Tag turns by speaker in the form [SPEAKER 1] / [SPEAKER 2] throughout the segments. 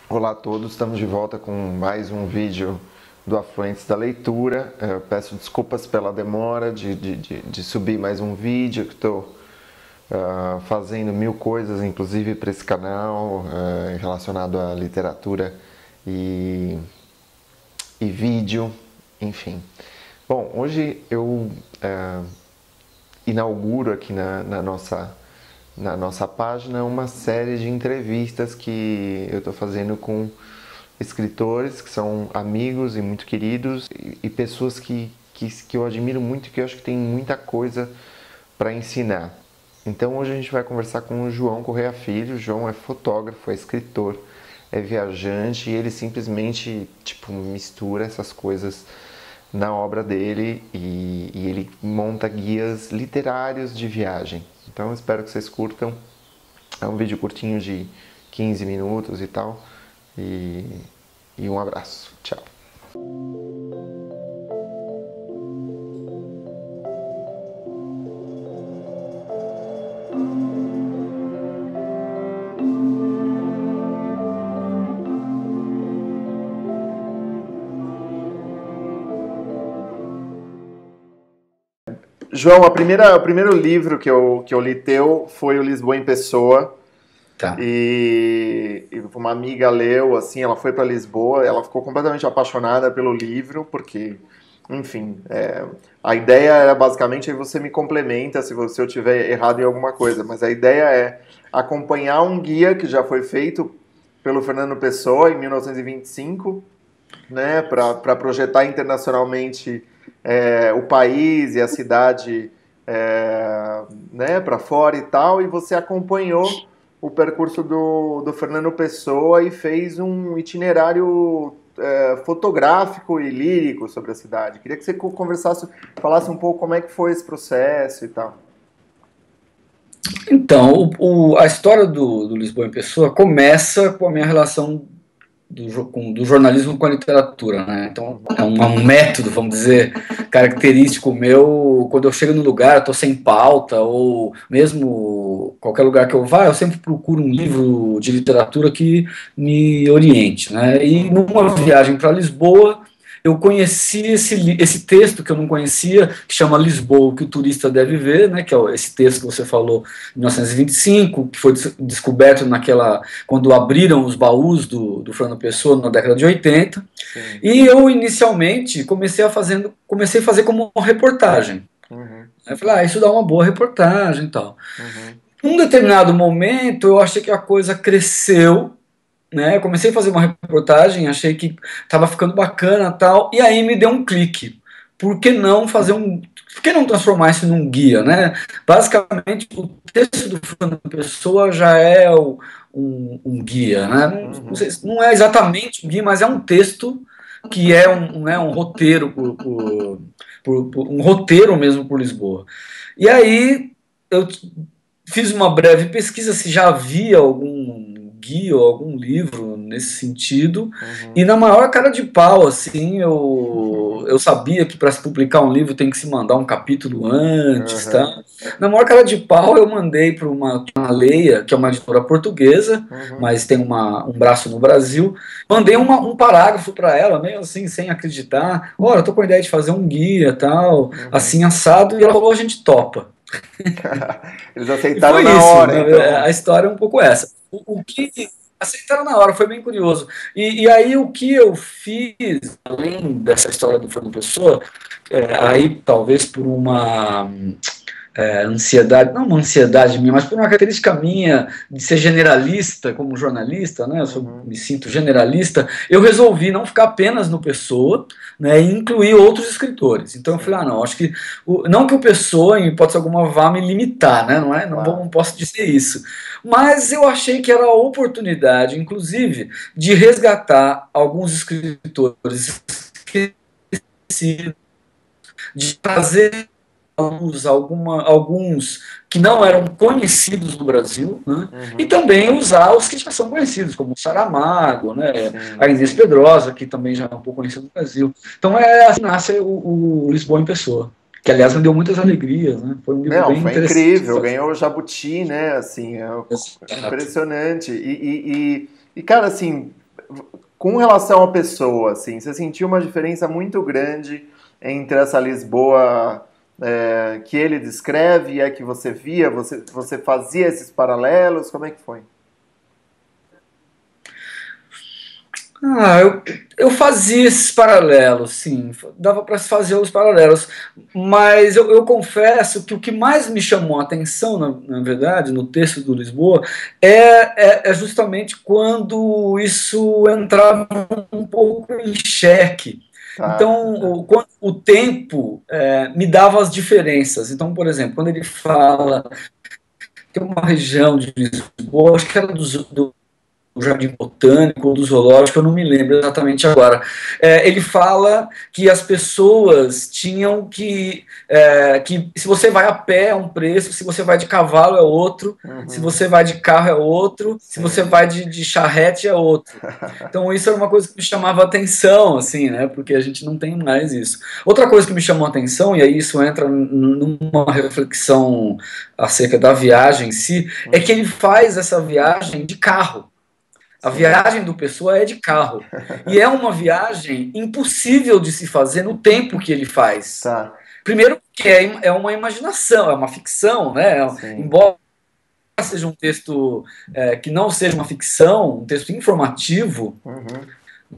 [SPEAKER 1] Olá a todos, estamos de volta com mais um vídeo do Afluentes da Leitura. Eu peço desculpas pela demora de subir mais um vídeo, que estou fazendo mil coisas, inclusive para esse canal, relacionado à literatura e, e vídeo, enfim. Bom, hoje eu inauguro aqui na nossa página uma série de entrevistas que eu estou fazendo com escritores que são amigos e muito queridos e pessoas que eu admiro muito e que eu acho que tem muita coisa para ensinar. Então hoje a gente vai conversar com o João Correia Filho. O João é fotógrafo, é escritor, é viajante e ele simplesmente mistura essas coisas na obra dele e ele monta guias literários de viagem. Então eu espero que vocês curtam. É um vídeo curtinho de 15 minutos e tal. E um abraço. Tchau. João, o primeiro livro que eu li teu foi o Lisboa em Pessoa.
[SPEAKER 2] Tá.
[SPEAKER 1] E uma amiga leu, assim, ela foi para Lisboa, ela ficou completamente apaixonada pelo livro, porque, enfim, a ideia era basicamente, aí você me complementa se eu tiver errado em alguma coisa, mas a ideia é acompanhar um guia que já foi feito pelo Fernando Pessoa em 1925, né, para projetar internacionalmente o país e a cidade, né, para fora e tal, e você acompanhou o percurso do Fernando Pessoa e fez um itinerário fotográfico e lírico sobre a cidade. Queria que você falasse um pouco como é que foi esse processo e tal.
[SPEAKER 2] Então, a história do Lisboa em Pessoa começa com a minha relação do jornalismo com a literatura, né? Então, é um método, vamos dizer, característico meu. Quando eu chego no lugar, eu estou sem pauta, ou mesmo qualquer lugar que eu vá, eu sempre procuro um livro de literatura que me oriente, né? E numa viagem para Lisboa, eu conheci esse texto que eu não conhecia, que chama Lisboa, o que o turista deve ver, né, que é esse texto que você falou, em 1925, que foi descoberto quando abriram os baús do Fernando Pessoa na década de 80.
[SPEAKER 1] Sim.
[SPEAKER 2] E eu, inicialmente, comecei a fazer como uma reportagem.
[SPEAKER 1] Uhum.
[SPEAKER 2] Eu falei, isso dá uma boa reportagem e tal.
[SPEAKER 1] Uhum.
[SPEAKER 2] Num determinado momento, eu achei que a coisa cresceu, né? Eu comecei a fazer uma reportagem, achei que estava ficando bacana tal, e aí me deu um clique. Por que não por que não transformar isso num guia, né? Basicamente, o texto do Fernando Pessoa já é um guia, né? Não é exatamente um guia, mas é um texto que é um roteiro um roteiro mesmo por Lisboa. E aí eu fiz uma breve pesquisa se já havia algum guia ou algum livro nesse sentido, e na maior cara de pau, assim, eu sabia que para se publicar um livro tem que se mandar um capítulo antes, tá? Na maior cara de pau eu mandei para uma Leia, que é uma editora portuguesa, mas tem um braço no Brasil, mandei um parágrafo para ela, meio assim, sem acreditar, olha, eu tô com a ideia de fazer um guia, tal, assim, assado, e ela falou, a gente topa.
[SPEAKER 1] Eles
[SPEAKER 2] E
[SPEAKER 1] aceitaram
[SPEAKER 2] foi
[SPEAKER 1] na
[SPEAKER 2] isso,
[SPEAKER 1] hora,
[SPEAKER 2] né?
[SPEAKER 1] então.
[SPEAKER 2] A história é um pouco essa. O que aceitaram na hora, foi bem curioso. E aí o que eu fiz, além dessa história do Fernando Pessoa, aí talvez por uma ansiedade, não uma ansiedade minha, mas por uma característica minha de ser generalista como jornalista, né? Me sinto generalista, eu resolvi não ficar apenas no Pessoa, né, e incluir outros escritores. Então eu falei, não, acho que não que o Pessoa, em hipótese alguma, vá me limitar, né? Não posso dizer isso. Mas eu achei que era a oportunidade, inclusive, de resgatar alguns escritores esquecidos, de trazer alguns que não eram conhecidos no Brasil, né? E também usar os que já são conhecidos, como o Saramago, né? A Inês Pedrosa, que também já é um pouco conhecido no Brasil. Então assim nasce o Lisboa em Pessoa, que aliás me deu muitas alegrias, né? Foi um livro
[SPEAKER 1] Não,
[SPEAKER 2] bem
[SPEAKER 1] foi
[SPEAKER 2] interessante de
[SPEAKER 1] incrível,
[SPEAKER 2] fazer.
[SPEAKER 1] ganhou o Jabuti, né? Assim,
[SPEAKER 2] Exato.
[SPEAKER 1] impressionante. Cara, assim, com relação à pessoa, assim, você sentiu uma diferença muito grande entre essa Lisboa que ele descreve e a que você via? Você fazia esses paralelos? Como é que foi?
[SPEAKER 2] Eu fazia esses paralelos, sim, dava para se fazer os paralelos, mas eu confesso que o que mais me chamou a atenção, na verdade, no texto do Lisboa, é justamente quando isso entrava um pouco em xeque.
[SPEAKER 1] Tá.
[SPEAKER 2] Então, quando o tempo me dava as diferenças. Então, por exemplo, quando ele fala que uma região de Lisboa, acho que era do Jardim Botânico ou do Zoológico, eu não me lembro exatamente agora. Ele fala que as pessoas tinham que se você vai a pé é um preço, se você vai de cavalo é outro, se você vai de carro é outro, se você vai de charrete é outro. Então isso era uma coisa que me chamava a atenção, assim, né? Porque a gente não tem mais isso. Outra coisa que me chamou a atenção, e aí isso entra numa reflexão acerca da viagem em si, é que ele faz essa viagem de carro. A viagem do Pessoa é de carro. E é uma viagem impossível de se fazer no tempo que ele faz.
[SPEAKER 1] Tá.
[SPEAKER 2] Primeiro porque é uma imaginação, é uma ficção, né?
[SPEAKER 1] Sim.
[SPEAKER 2] Embora seja um texto que não seja uma ficção, um texto informativo,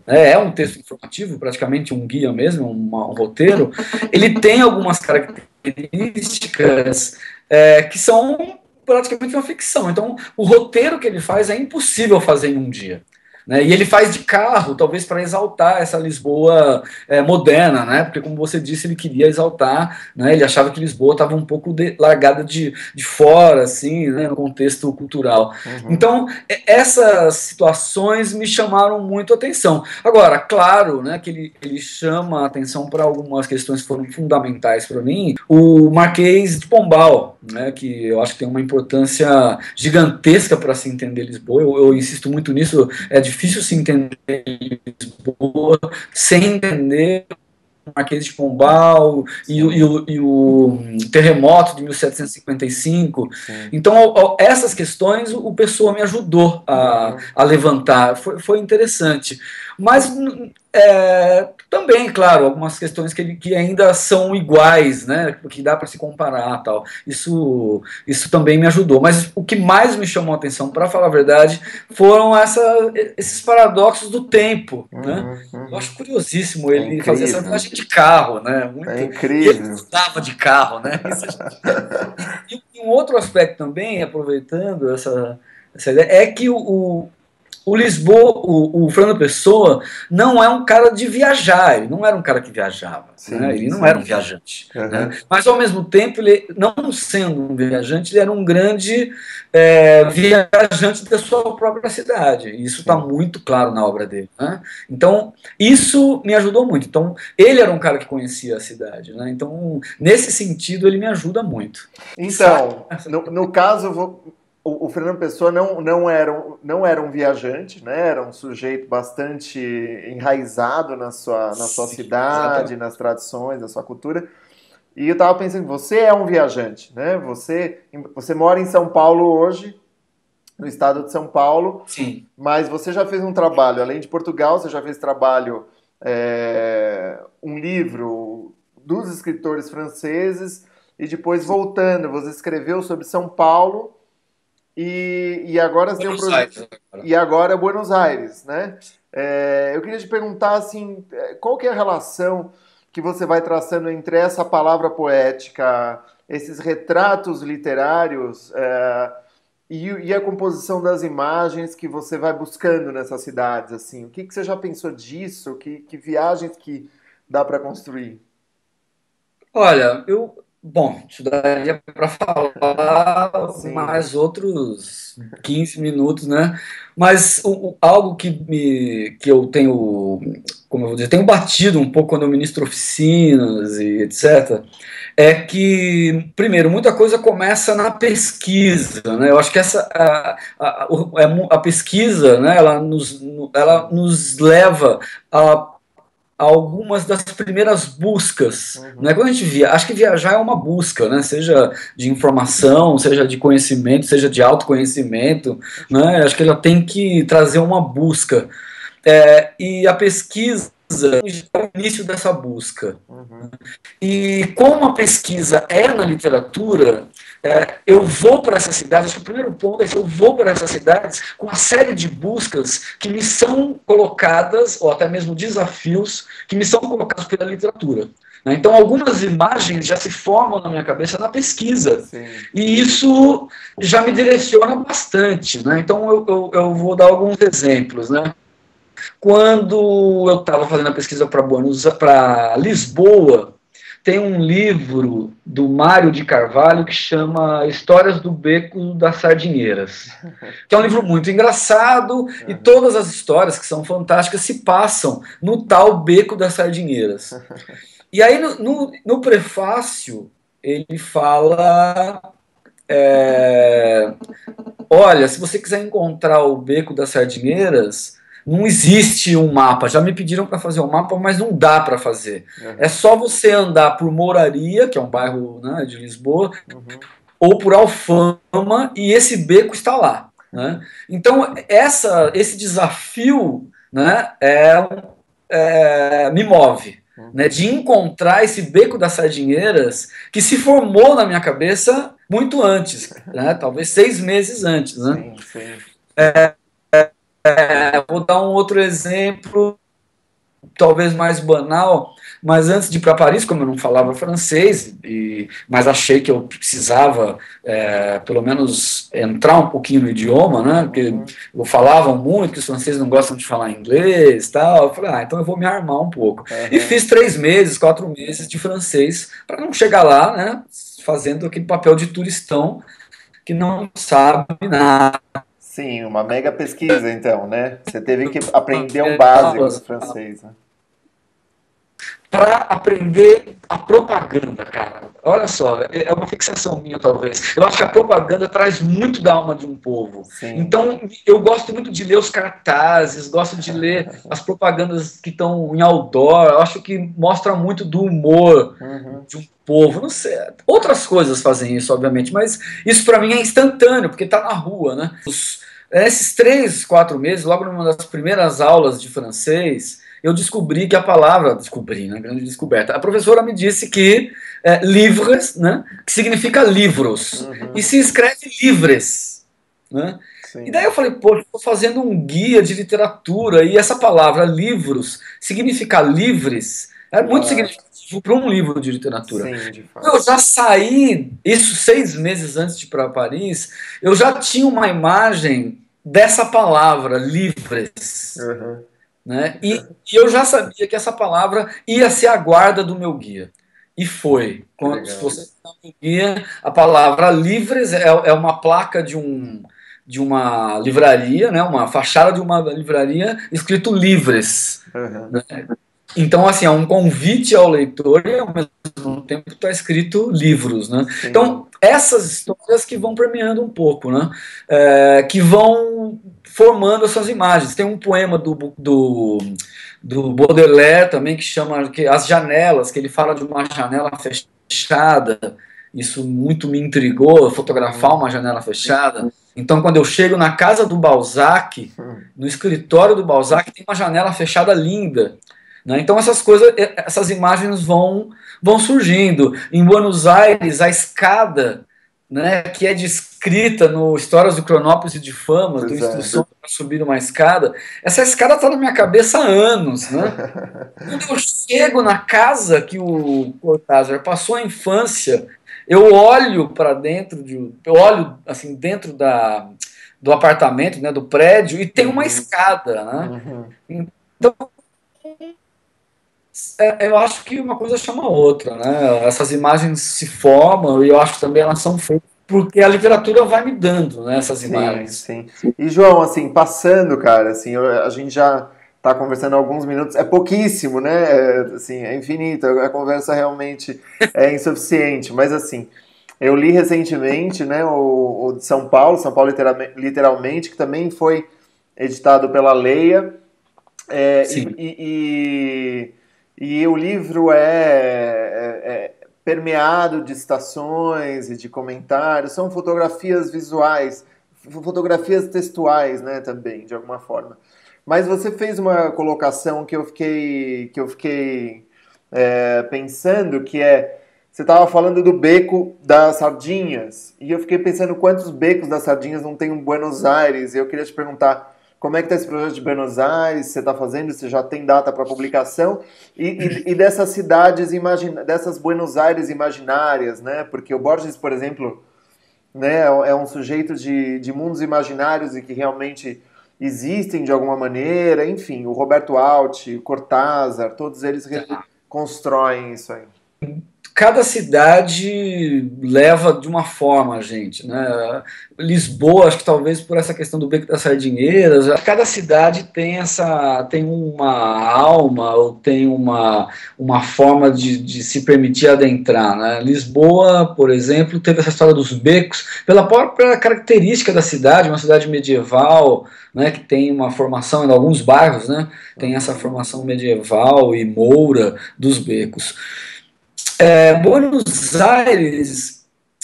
[SPEAKER 2] é um texto informativo, praticamente um guia mesmo, um roteiro, ele tem algumas características que são praticamente uma ficção. Então, o roteiro que ele faz é impossível fazer em um dia. Né? E ele faz de carro, talvez para exaltar essa Lisboa moderna, né? Porque, como você disse, ele queria exaltar, né? Ele achava que Lisboa estava um pouco largada de fora, assim, né? No contexto cultural. Então, essas situações me chamaram muito a atenção. Agora, claro, né, que ele chama a atenção para algumas questões que foram fundamentais para mim. O Marquês de Pombal, né, que eu acho que tem uma importância gigantesca para se entender Lisboa. Eu insisto muito nisso. É difícil se entender Lisboa sem entender o Marquês de Pombal e o terremoto de 1755. Então, essas questões o Pessoa me ajudou a levantar. Foi interessante. Mas também, claro, algumas questões que ainda são iguais, né? Que dá para se comparar, tal. Isso também me ajudou. Mas o que mais me chamou a atenção, para falar a verdade, foram esses paradoxos do tempo, né? Eu acho curiosíssimo ele fazer essa viagem de carro, né? Muito,
[SPEAKER 1] é incrível.
[SPEAKER 2] E ele gostava de carro, né? E um outro aspecto também, aproveitando essa ideia, é que o Lisboa, o Fernando Pessoa, não é um cara de viajar, ele não era um cara que viajava, né? Ele não era um viajante. Né? Mas, ao mesmo tempo, ele, não sendo um viajante, ele era um grande viajante da sua própria cidade. E isso está muito claro na obra dele. Né? Então, isso me ajudou muito. Então, ele era um cara que conhecia a cidade. Né? Então, nesse sentido, ele me ajuda muito.
[SPEAKER 1] Então, no caso, o Fernando Pessoa não era um viajante, né? Era um sujeito bastante enraizado na sua cidade, exatamente, nas tradições, na sua cultura. E eu estava pensando, você é um viajante, né? Você mora em São Paulo hoje, no estado de São Paulo.
[SPEAKER 2] Sim.
[SPEAKER 1] Mas você já fez um trabalho, além de Portugal, você já fez trabalho, um livro dos escritores franceses, e depois voltando, você escreveu sobre São Paulo. E agora tem um projeto. E agora é Buenos Aires, né? Eu queria te perguntar assim, qual que é a relação que você vai traçando entre essa palavra poética, esses retratos literários e a composição das imagens que você vai buscando nessas cidades, assim? O que você já pensou disso? Que viagens que dá para construir?
[SPEAKER 2] Olha, bom, isso daria para falar mais outros 15 minutos, né? Mas algo que eu tenho, como eu vou dizer, tenho batido um pouco quando eu ministro oficinas e etc., é que, primeiro, muita coisa começa na pesquisa, né? Eu acho que a pesquisa, né, ela nos leva a algumas das primeiras buscas, né? Quando a gente acho que viajar é uma busca, né? Seja de informação, seja de conhecimento, seja de autoconhecimento, né? Acho que ela tem que trazer uma busca. E a pesquisa é o início dessa busca.
[SPEAKER 1] Uhum.
[SPEAKER 2] E como a pesquisa é na literatura, eu vou para essas cidades, acho que o primeiro ponto é que eu vou para essas cidades com uma série de buscas que me são colocadas, ou até mesmo desafios, que me são colocados pela literatura. Então, algumas imagens já se formam na minha cabeça na pesquisa.
[SPEAKER 1] Sim.
[SPEAKER 2] E isso já me direciona bastante. Né? Então, eu vou dar alguns exemplos. Né? Quando eu estava fazendo a pesquisa para Lisboa, tem um livro do Mário de Carvalho que chama Histórias do Beco das Sardinheiras, que é um livro muito engraçado e todas as histórias, que são fantásticas, se passam no tal Beco das Sardinheiras. E aí, no prefácio, ele fala... olha, se você quiser encontrar o Beco das Sardinheiras, não existe um mapa. Já me pediram para fazer um mapa, mas não dá para fazer. É só você andar por Moraria, que é um bairro, né, de Lisboa, ou por Alfama, e esse beco está lá. Né? Então, esse desafio, né, me move. Né, de encontrar esse Beco das Sardinheiras que se formou na minha cabeça muito antes, né, talvez 6 meses antes. Né?
[SPEAKER 1] Sim, sim.
[SPEAKER 2] Vou dar um outro exemplo, talvez mais banal, mas antes de ir para Paris, como eu não falava francês, mas achei que eu precisava, pelo menos, entrar um pouquinho no idioma, né? Porque eu falava muito que os franceses não gostam de falar inglês e tal. Eu falei, então eu vou me armar um pouco. E fiz 3 meses, 4 meses de francês, para não chegar lá, né, fazendo aquele papel de turistão que não sabe nada.
[SPEAKER 1] Sim, uma mega pesquisa, então, né? Você teve que aprender o básico do francês, né?
[SPEAKER 2] Para aprender a propaganda, cara. Olha só, é uma fixação minha, talvez. Eu acho que a propaganda traz muito da alma de um povo.
[SPEAKER 1] Sim.
[SPEAKER 2] Então, eu gosto muito de ler os cartazes, gosto de ler as propagandas que estão em outdoor. Eu acho que mostra muito do humor de um povo. Não sei, outras coisas fazem isso, obviamente, mas isso para mim é instantâneo, porque está na rua, né? Esses 3, 4 meses, logo numa das primeiras aulas de francês, eu descobri que a palavra... né, grande descoberta. A professora me disse que livres, né, que significa livros, e se escreve livres. Né? E daí eu falei, estou fazendo um guia de literatura, e essa palavra livros significa livres, é muito significativo para um livro de literatura.
[SPEAKER 1] Sim, de fato.
[SPEAKER 2] Eu já saí, isso 6 meses antes de ir para Paris, eu já tinha uma imagem dessa palavra, livres. Né? E eu já sabia que essa palavra ia ser a guarda do meu guia. E foi. Se você está no guia, a palavra livres é uma placa de uma livraria, né? Uma fachada de uma livraria escrito livres. Né? Então, assim, é um convite ao leitor e, ao mesmo tempo, está escrito livros. Né? Então, essas histórias que vão permeando um pouco, né? Que vão formando essas imagens. Tem um poema do Baudelaire também que chama As Janelas, que ele fala de uma janela fechada. Isso muito me intrigou, fotografar uma janela fechada. Então, quando eu chego na casa do Balzac, no escritório do Balzac, tem uma janela fechada linda. Né? Então, essas imagens vão surgindo. Em Buenos Aires, a escada, né, que é descrita no Histórias do Cronópolis e de Fama, do Instrução para Subir uma Escada, essa escada está na minha cabeça há anos. Né? Quando eu chego na casa que o Cortázar passou a infância, eu olho para dentro, eu olho assim, dentro do apartamento, né, do prédio, e tem uma escada. Né? Então, eu acho que uma coisa chama a outra, né? Essas imagens se formam e eu acho que também elas são feitas porque a literatura vai me dando, né, essas imagens.
[SPEAKER 1] Sim. E João, assim, passando, cara, assim, a gente já está conversando há alguns minutos, é pouquíssimo, né? Assim, é infinito, a conversa realmente é insuficiente, mas assim, eu li recentemente, né, o de São Paulo literalmente, que também foi editado pela Leia, e o livro é permeado de citações e de comentários, são fotografias visuais, fotografias textuais, né, também, de alguma forma. Mas você fez uma colocação que eu fiquei pensando, que é, você estava falando do beco das sardinhas, e eu fiquei pensando quantos becos das sardinhas não tem em Buenos Aires, e eu queria te perguntar como é que está esse projeto de Buenos Aires, você está fazendo, você já tem data para publicação, e dessas cidades, dessas Buenos Aires imaginárias, né? Porque o Borges, por exemplo, né, é um sujeito de mundos imaginários e que realmente existem de alguma maneira, enfim, o Roberto Alt, o Cortázar, todos eles constroem isso aí.
[SPEAKER 2] Cada cidade leva de uma forma a gente, né? Lisboa, acho que talvez por essa questão do Beco das Sardinheiras, cada cidade tem uma alma ou tem uma forma de se permitir adentrar, né? Lisboa, por exemplo, teve essa história dos becos, pela própria característica da cidade, uma cidade medieval, né, que tem uma formação em alguns bairros, né, tem essa formação medieval e moura dos becos. Buenos Aires,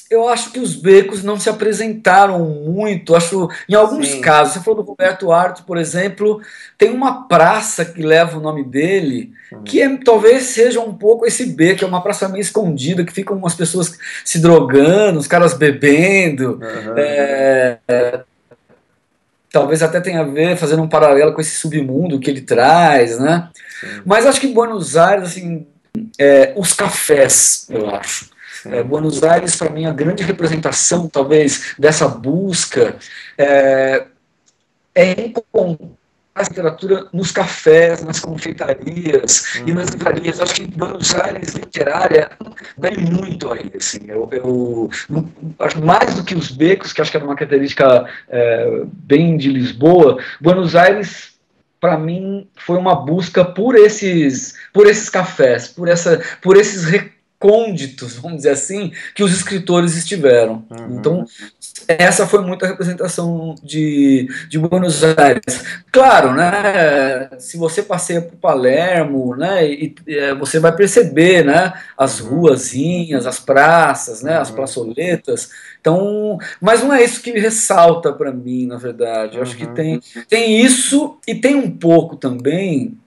[SPEAKER 2] eu acho que os becos não se apresentaram muito. Acho, em alguns
[SPEAKER 1] Sim.
[SPEAKER 2] casos, você falou do Roberto Arto, por exemplo, tem uma praça que leva o nome dele, que talvez seja um pouco esse beco, é uma praça meio escondida, que ficam umas pessoas se drogando, os caras bebendo. Talvez até tenha a ver, fazendo um paralelo com esse submundo que ele traz, né?
[SPEAKER 1] Sim.
[SPEAKER 2] Mas acho que em Buenos Aires, assim, os cafés, eu acho. Buenos Aires, para mim, a grande representação, talvez, dessa busca é encontrar a literatura nos cafés, nas confeitarias e nas livrarias. Acho que Buenos Aires literária vem muito aí. Assim. Eu acho mais do que os becos, que acho que era uma característica bem de Lisboa, Buenos Aires, para mim, foi uma busca por esses cafés, por esses recônditos, vamos dizer assim, que os escritores estiveram. Então, essa foi muita representação de Buenos Aires. Claro, né, se você passeia por Palermo, né, você vai perceber, né, as ruazinhas, as praças, né, as plaçoletas. Então, mas não é isso que ressalta para mim, na verdade. Eu acho que tem isso e tem um pouco também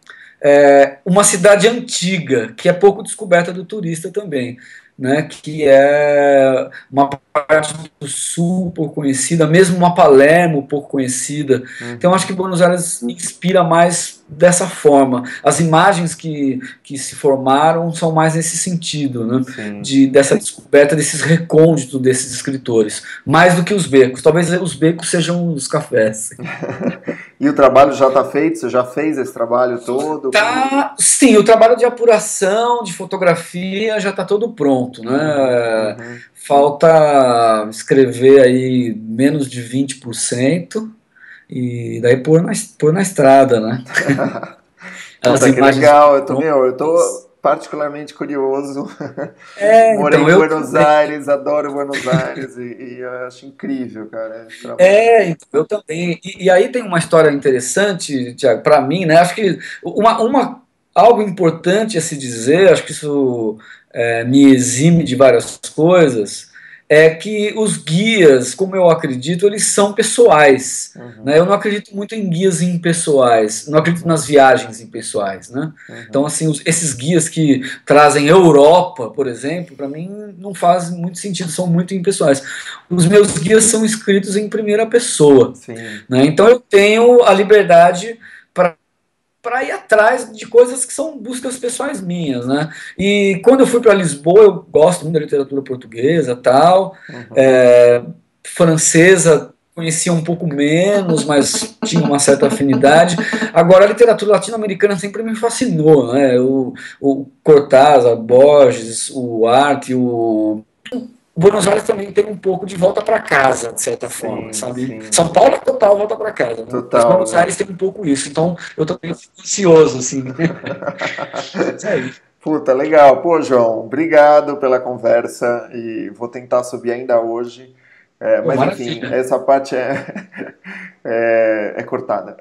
[SPEAKER 2] uma cidade antiga, que é pouco descoberta do turista também, né, que é uma parte do sul pouco conhecida, mesmo uma Palermo pouco conhecida. Então acho que Buenos Aires inspira mais dessa forma. As imagens que se formaram são mais nesse sentido, né, dessa descoberta desses recônditos desses escritores, mais do que os becos. Talvez os becos sejam os cafés.
[SPEAKER 1] E o trabalho já está feito? Você já fez esse trabalho todo?
[SPEAKER 2] Sim, o trabalho de apuração, de fotografia já está todo pronto, né? Falta escrever aí menos de 20% e daí pôr na estrada, né?
[SPEAKER 1] Puta, que legal, eu tô particularmente curioso. Morei
[SPEAKER 2] então
[SPEAKER 1] em Buenos Aires, adoro Buenos Aires e eu acho incrível, cara.
[SPEAKER 2] Então, eu também. E aí tem uma história interessante, Tiago, para mim, né? Acho que algo importante a se dizer, acho que isso me exime de várias coisas, é que os guias, como eu acredito, eles são pessoais. Né? Eu não acredito muito em guias impessoais, não acredito nas viagens impessoais. Né? Então, assim, esses guias que trazem Europa, por exemplo, para mim não faz muito sentido, são muito impessoais. Os meus guias são escritos em primeira pessoa. Né? Então, eu tenho a liberdade para ir atrás de coisas que são buscas pessoais minhas, né? E quando eu fui para Lisboa, eu gosto muito da literatura portuguesa, tal, francesa conhecia um pouco menos, mas tinha uma certa afinidade. Agora, a literatura latino-americana sempre me fascinou, né? O Cortázar, Borges, o Arte, o Buenos Aires também tem um pouco de volta para casa, de certa forma, sabe? São Paulo é total volta para casa, né? Mas Buenos Aires tem um pouco isso, então eu também fico ansioso, assim.
[SPEAKER 1] Isso aí. Puta, legal. Pô, João, obrigado pela conversa e vou tentar subir ainda hoje. Mas enfim, essa parte é cortada.